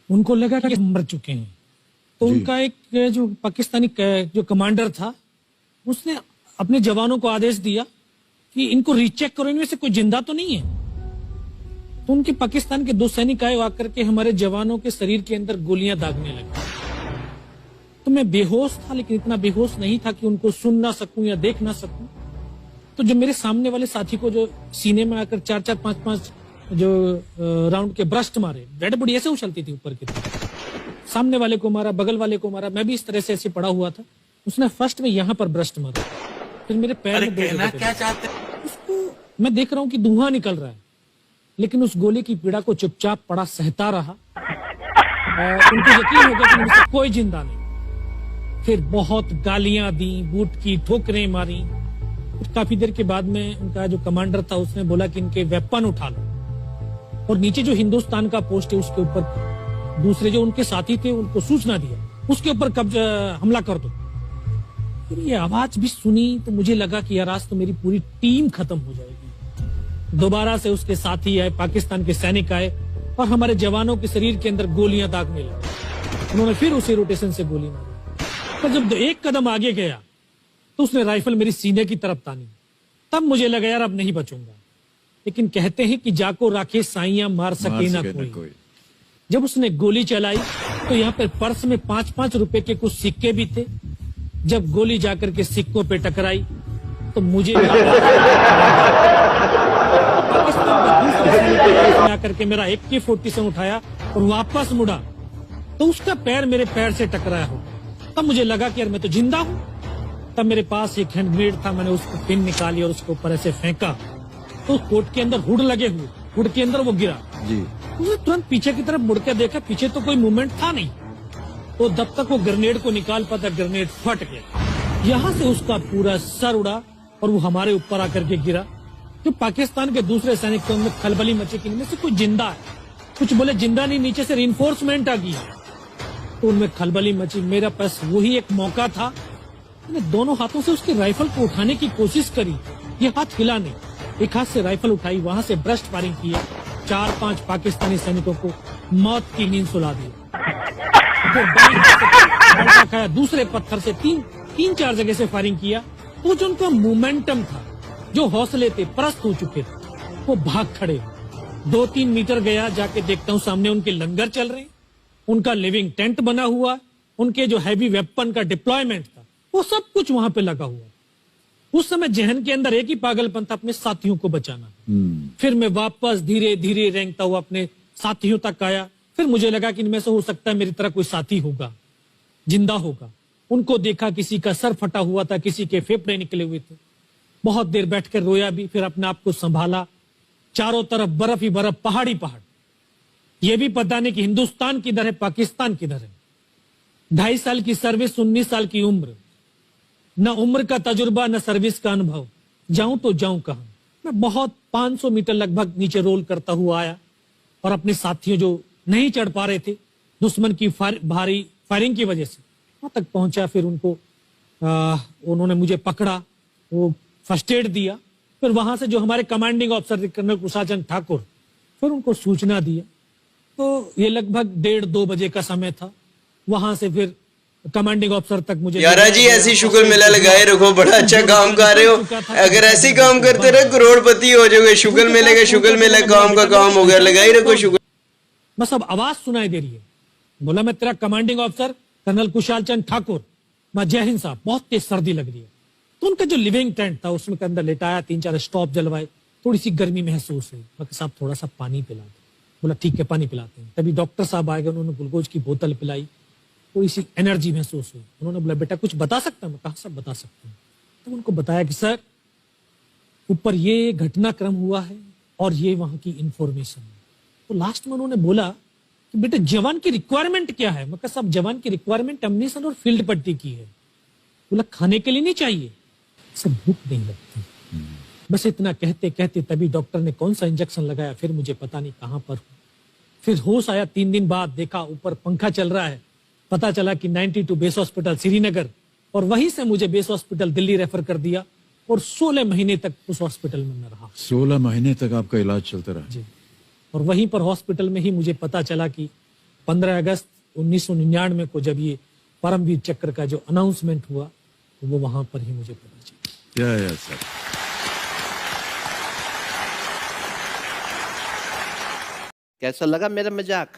उनको लगा कि मर चुके हैं, तो उनका एक जो पाकिस्तानी जो कमांडर था उसने अपने जवानों को आदेश दिया कि इनको रीचेक करो, इनमें से कोई जिंदा तो नहीं है। तो उनके पाकिस्तान के 2 सैनिक आए, आकर के हमारे जवानों के शरीर के अंदर गोलियां दागने लगे। तो मैं बेहोश था, लेकिन इतना बेहोश नहीं था कि उनको सुन ना सकूं या देख ना सकूं। तो जो मेरे सामने वाले साथी को जो सीने में आकर 4-4, 5-5 जो राउंड के ब्रस्ट मारे, डेड बॉडी ऐसे उछलती थी ऊपर की तरफ, सामने वाले को मारा, बगल वाले को मारा, मैं भी इस तरह से ऐसे पड़ा हुआ था। उसने फर्स्ट में यहाँ पर ब्रस्ट मारा, फिर मेरे पैर में क्या चाहते हैं? उसको मैं देख रहा हूँ कि धुआं निकल रहा है, लेकिन उस गोली की पीड़ा को चुपचाप पड़ा सहता रहा। उनको यकीन हो गया कि मुझसे कोई जिंदा नहीं। फिर बहुत गालियां दी, बूट की ठोकरें मारी। काफी देर के बाद में उनका जो कमांडर था उसने बोला कि इनके वेपन उठा लो, और नीचे जो हिंदुस्तान का पोस्ट है उसके ऊपर दूसरे जो उनके साथी थे उनको सूचना दिया, उसके ऊपर कब्जा हमला कर दो। फिर ये आवाज भी सुनी तो मुझे लगा कि यार आज तो मेरी पूरी टीम खत्म हो जाएगी। दोबारा से उसके साथी आए, पाकिस्तान के सैनिक आए, और हमारे जवानों के शरीर के अंदर गोलियां दागने लगे। उन्होंने फिर उसी रोटेशन से गोली मारी। पर जब 1 कदम आगे गया तो उसने राइफल मेरी सीने की तरफ तानी। तब मुझे लगा यार अब नहीं बचूंगा। लेकिन कहते हैं कि जाको राखे साइयां मार सके ना कोई। जब उसने गोली चलाई तो यहाँ पर पर्स में 5-5 रुपए के कुछ सिक्के भी थे। जब गोली जाकर के सिक्कों पे टकराई तो मुझे आकर के मेरा AK-47 उठाया और वापस मुड़ा तो उसका पैर मेरे पैर से टकराया हो। तब मुझे लगा कि यार मैं तो जिंदा हूँ। तब मेरे पास एक हैंड ग्रेनेड था, मैंने उसको पिन निकाली और उसके ऊपर ऐसे फेंका तो कोट के अंदर हुड लगे हुए, हुड के अंदर वो गिरा जी। उसने तुरंत पीछे की तरफ मुड़ के देखा, पीछे तो कोई मूवमेंट था नहीं। तो जब तक वो ग्रेनेड को निकाल पाता ग्रेनेड फट गया। यहाँ से उसका पूरा सर उड़ा और वो हमारे ऊपर आकर के गिरा। जो पाकिस्तान के दूसरे सैनिक थे उनमें खलबली मची कि इनमें से कोई जिंदा है, कुछ बोले जिंदा नहीं, नीचे से रिइंफोर्समेंट आ गई। तो उनमें खलबली मची। मेरा पास वही एक मौका था, मैंने दोनों हाथों से उसकी राइफल को उठाने की कोशिश करी, ये हाथ हिला नहीं। एक हाथ से राइफल उठाई, वहां से ब्रस्ट फायरिंग किया, 4-5 पाकिस्तानी सैनिकों को मौत की नींद सुला दी। खाया, दूसरे पत्थर से 3-4 जगह से फायरिंग किया। तो जो उनका मोमेंटम था, जो हौसले थे, परस्त हो चुके थे, वो भाग खड़े। 2-3 मीटर गया, जाके देखता हूँ सामने उनके लंगर चल रहे हैं, उनका लिविंग टेंट बना हुआ, उनके जो हैवी वेपन का डिप्लॉयमेंट था वो सब कुछ वहां पे लगा हुआ। उस समय जहन के अंदर एक ही पागलपन था, अपने साथियों को बचाना। फिर मैं वापस धीरे धीरे रेंगता हुआ अपने साथियों तक आया। फिर मुझे लगा कि इनमें से हो सकता है मेरी तरह कोई साथी होगा, जिंदा होगा। उनको देखा, किसी का सर फटा हुआ था, किसी के फेफड़े निकले हुए थे। बहुत देर बैठकर रोया भी, फिर अपने आप को संभाला। चारों तरफ बर्फ ही बर्फ, पहाड़ी पहाड़। यह भी पता नहीं कि हिंदुस्तान किधर है, पाकिस्तान किधर है। 2.5 साल की सर्विस, 19 साल की उम्र, न उम्र का तजुर्बा न सर्विस का अनुभव। जाऊं तो जाऊं कहां। मैं बहुत 500 मीटर लगभग नीचे रोल करता हुआ आया और अपने साथियों जो नहीं चढ़ पा रहे थे दुश्मन की भारी फायरिंग की वजह से, वहां तक पहुंचा। फिर उनको उन्होंने मुझे पकड़ा, वो फर्स्ट एड दिया। फिर वहां से जो हमारे commanding officer colonel Kushal Chand Thakur, फिर उनको सूचना दिया। तो ये लगभग 1:30-2 बजे का समय था। वहां से फिर कमांडिंग ऑफिसर तक मुझे, यारा जी ऐसी शुगर मेला लगाए रखो, बड़ा अच्छा काम कर रहे हो। अगर ऐसे काम करते रहे करोड़पति हो जाओगे। शुगर मेले का शुगर मेला काम का काम हो गया, लगाई रखो शुगर। बस अब आवाज सुनाई दे रही है। बोला मैं तेरा commanding officer colonel Kushal Chand Thakur. मैं जय हिंद साहब, बहुत तेज सर्दी लग रही है। तो उनका जो लिविंग टेंट था उसमें के अंदर लेटाया, 3-4 स्टॉप जलवाए, थोड़ी सी गर्मी महसूस हुई। मैं साहब थोड़ा सा पानी पिला दो। बोला ठीक है पानी पिलाते हैं। तभी डॉक्टर साहब आए गए, उन्होंने ग्लूकोज की बोतल पिलाई, थोड़ी सी एनर्जी महसूस हुई। उन्होंने बोला बेटा कुछ बता सकता हूँ? मैं कहा सब बता सकता हूँ। तो उनको बताया कि सर ऊपर ये घटनाक्रम हुआ है और ये वहां की इंफॉर्मेशन है। तो लास्ट में उन्होंने बोला कि बेटा जवान की रिक्वायरमेंट क्या है? मैं कहा साहब जवान की रिक्वायरमेंट अम्निशन और फील्ड पट्टी की है। बोला खाने के लिए नहीं चाहिए, सब भूख नहीं लगती। बस इतना कहते कहते तभी डॉक्टर ने कौन सा इंजेक्शन लगाया, फिर मुझे पता नहीं कहां पर हूं। फिर होश आया 3 दिन बाद, देखा ऊपर पंखा चल रहा है। पता चला कि 92 बेस हॉस्पिटल श्रीनगर, और वहीं से मुझे बेस हॉस्पिटल दिल्ली रेफर कर दिया और 16 महीने तक उस हॉस्पिटल में मैं रहा। 16 महीने तक आपका इलाज चलता रहा? जी। और वहीं पर हॉस्पिटल में ही मुझे पता चला कि 15 अगस्त 1999 को जब ये परमवीर चक्र का जो अनाउंसमेंट हुआ तो वो वहां पर ही मुझे पता चला। या सर। कैसा लगा मेरा मजाक?